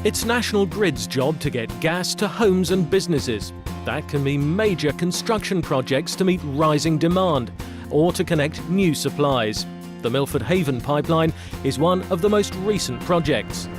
It's National Grid's job to get gas to homes and businesses. That can mean major construction projects to meet rising demand or to connect new supplies. The Milford Haven pipeline is one of the most recent projects.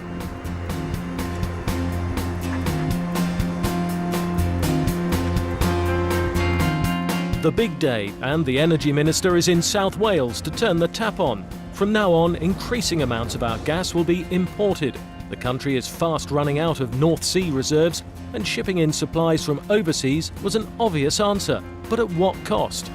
The big day, and the Energy Minister is in South Wales to turn the tap on. From now on, increasing amounts of our gas will be imported. The country is fast running out of North Sea reserves, and shipping in supplies from overseas was an obvious answer. But at what cost?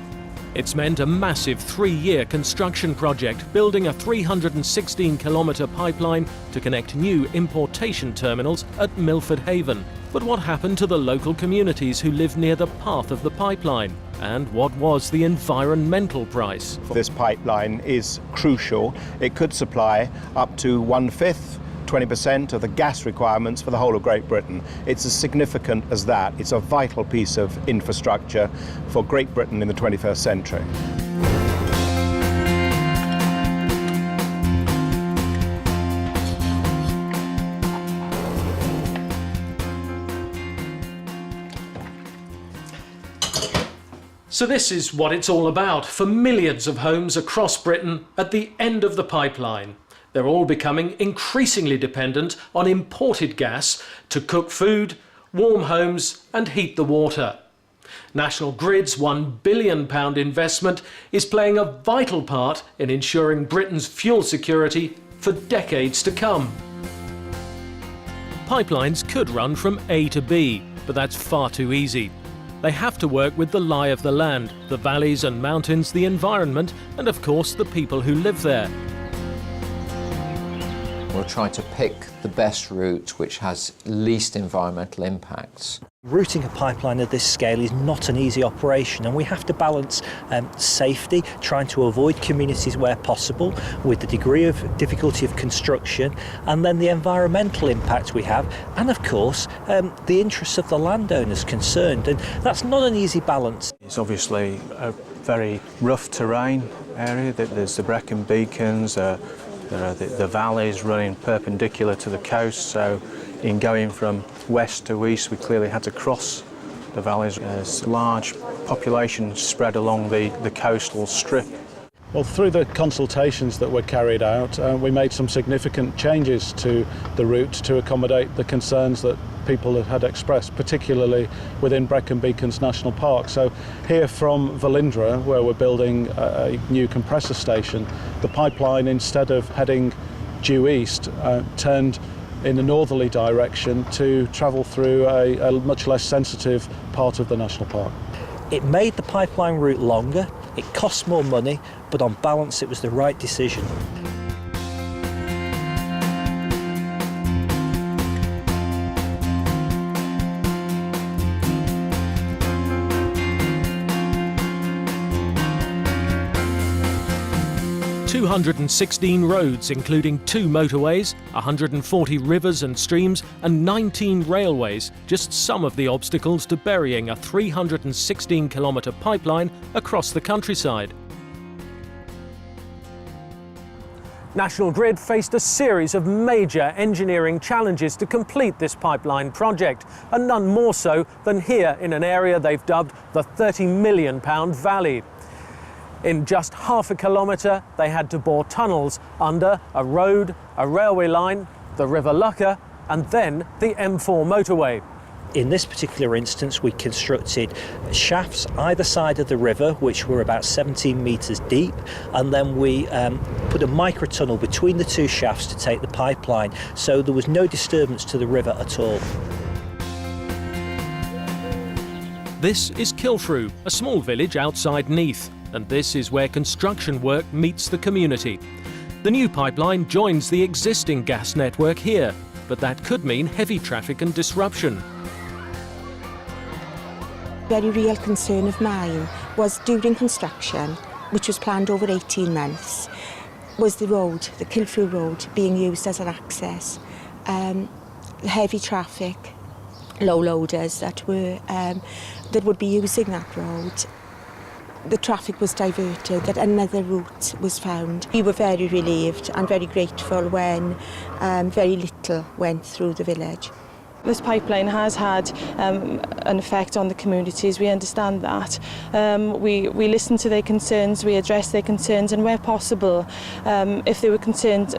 It's meant a massive 3-year construction project, building a 316-kilometre pipeline to connect new importation terminals at Milford Haven. But what happened to the local communities who live near the path of the pipeline? And what was the environmental price? This pipeline is crucial. It could supply up to 1/5, 20% of the gas requirements for the whole of Great Britain. It's as significant as that. It's a vital piece of infrastructure for Great Britain in the 21st century. So this is what it's all about for millions of homes across Britain at the end of the pipeline. They're all becoming increasingly dependent on imported gas to cook food, warm homes and heat the water. National Grid's £1 billion investment is playing a vital part in ensuring Britain's fuel security for decades to come. Pipelines could run from A to B, but that's far too easy. They have to work with the lie of the land, the valleys and mountains, the environment, and of course the people who live there. We'll try to pick the best route which has least environmental impacts. Routing a pipeline of this scale is not an easy operation, and we have to balance safety, trying to avoid communities where possible, with the degree of difficulty of construction, and then the environmental impact we have, and of course the interests of the landowners concerned, and that's not an easy balance. It's obviously a very rough terrain area. There's the Brecon Beacons, there are the valleys running perpendicular to the coast, so in going from west to east we clearly had to cross the valleys. There's large populations spread along the coastal strip. Well, through the consultations that were carried out, we made some significant changes to the route to accommodate the concerns that people had expressed, particularly within Brecon Beacons National Park. So here from Velindre, where we're building a new compressor station, the pipeline, instead of heading due east, turned in a northerly direction to travel through a much less sensitive part of the national park. It made the pipeline route longer, it cost more money, but on balance it was the right decision. $216 roads, including 2 motorways, 140 rivers and streams, and 19 railways, just some of the obstacles to burying a 316-kilometre pipeline across the countryside. National Grid faced a series of major engineering challenges to complete this pipeline project, and none more so than here in an area they've dubbed the £30 million Valley. In just half a kilometre, they had to bore tunnels under a road, a railway line, the River Lucker, and then the M4 motorway. In this particular instance, we constructed shafts either side of the river, which were about 17 metres deep, and then we put a microtunnel between the two shafts to take the pipeline, so there was no disturbance to the river at all. This is Kilfrew, a small village outside Neath, and this is where construction work meets the community. The new pipeline joins the existing gas network here, but that could mean heavy traffic and disruption. A very real concern of mine was during construction, which was planned over 18 months, was the road, the Kilfrew Road, being used as an access. Heavy traffic, low loaders that would be using that road the traffic was diverted, that another route was found. We were very relieved and very grateful when very little went through the village. This pipeline has had an effect on the communities, we understand that. We listen to their concerns, we address their concerns, and where possible, if they were concerned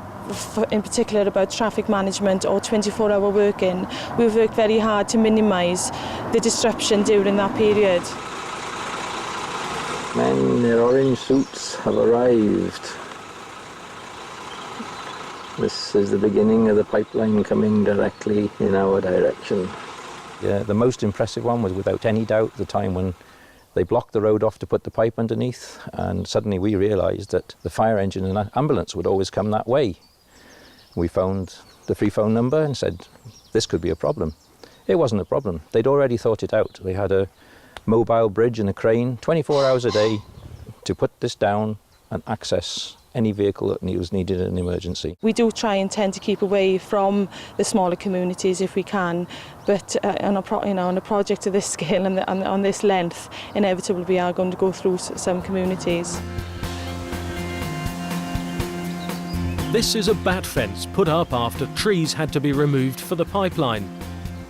in particular about traffic management or 24-hour working, we've worked very hard to minimise the disruption during that period. Men in their orange suits have arrived. This is the beginning of the pipeline coming directly in our direction. Yeah, the most impressive one was without any doubt the time when they blocked the road off to put the pipe underneath, and suddenly we realised that the fire engine and ambulance would always come that way. We phoned the free phone number and said this could be a problem. It wasn't a problem. They'd already thought it out. They had a mobile bridge and a crane 24 hours a day to put this down and access any vehicle that was needed in an emergency. We do try and tend to keep away from the smaller communities if we can, but on a project of this scale and on this length, inevitably we are going to go through some communities. This is a bat fence put up after trees had to be removed for the pipeline.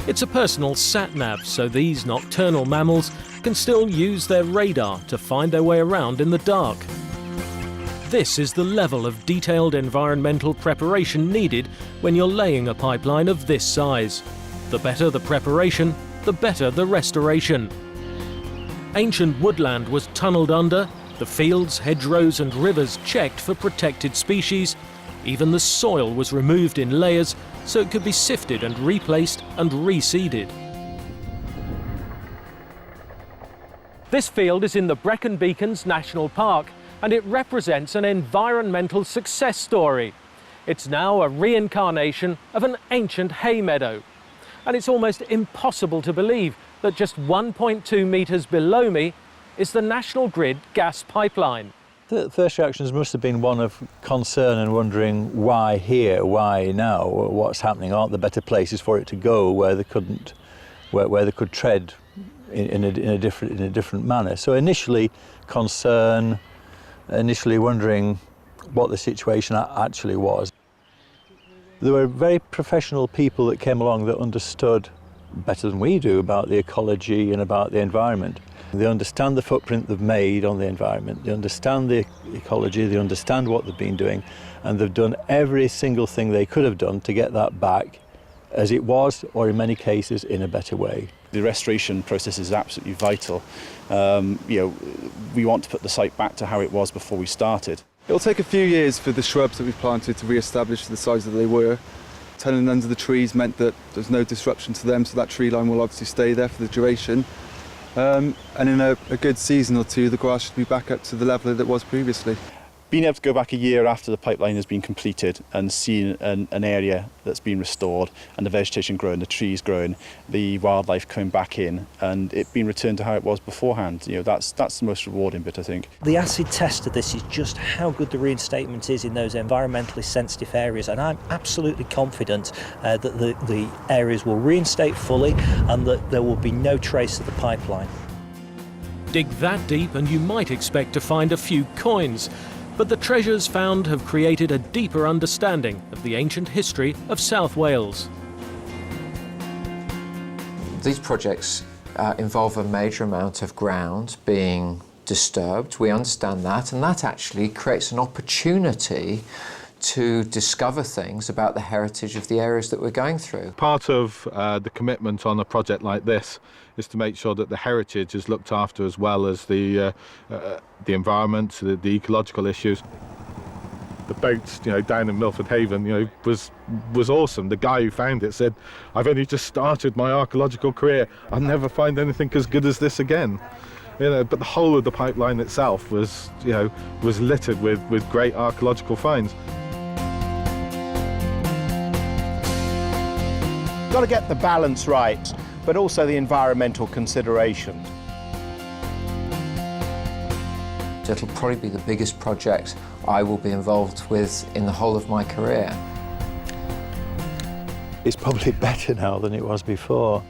It's a personal sat-nav, so these nocturnal mammals can still use their radar to find their way around in the dark. This is the level of detailed environmental preparation needed when you're laying a pipeline of this size. The better the preparation, the better the restoration. Ancient woodland was tunnelled under, the fields, hedgerows and rivers checked for protected species. Even the soil was removed in layers so it could be sifted and replaced and reseeded. This field is in the Brecon Beacons National Park, and it represents an environmental success story. It's now a reincarnation of an ancient hay meadow. And it's almost impossible to believe that just 1.2 metres below me is the National Grid gas pipeline. The first reactions must have been one of concern and wondering why here, why now, what's happening, aren't there better places for it to go where they couldn't, where they could tread in a different manner. So initially concern, initially wondering what the situation actually was. There were very professional people that came along that understood better than we do about the ecology and about the environment. They understand the footprint they've made on the environment, they understand the ecology, they understand what they've been doing, and they've done every single thing they could have done to get that back as it was, or in many cases in a better way. The restoration process is absolutely vital. We want to put the site back to how it was before we started. It'll take a few years for the shrubs that we've planted to re-establish the size that they were. Tunneling under the trees meant that there's no disruption to them, so that tree line will obviously stay there for the duration. And in a good season or two, the grass should be back up to the level that it was previously. Being able to go back a year after the pipeline has been completed and see an area that's been restored and the vegetation growing, the trees growing, the wildlife coming back in, and it being returned to how it was beforehand, that's the most rewarding bit, I think. The acid test of this is just how good the reinstatement is in those environmentally sensitive areas, and I'm absolutely confident that the areas will reinstate fully and that there will be no trace of the pipeline. Dig that deep and you might expect to find a few coins. But the treasures found have created a deeper understanding of the ancient history of South Wales. These projects involve a major amount of ground being disturbed. We understand that, and that actually creates an opportunity to discover things about the heritage of the areas that we're going through. Part of the commitment on a project like this is to make sure that the heritage is looked after as well as the environment, the ecological issues. The boat, down in Milford Haven, was awesome. The guy who found it said, "I've only just started my archaeological career. I'll never find anything as good as this again." But the whole of the pipeline itself was littered with great archaeological finds. Got to get the balance right, but also the environmental considerations. It'll probably be the biggest project I will be involved with in the whole of my career. It's probably better now than it was before.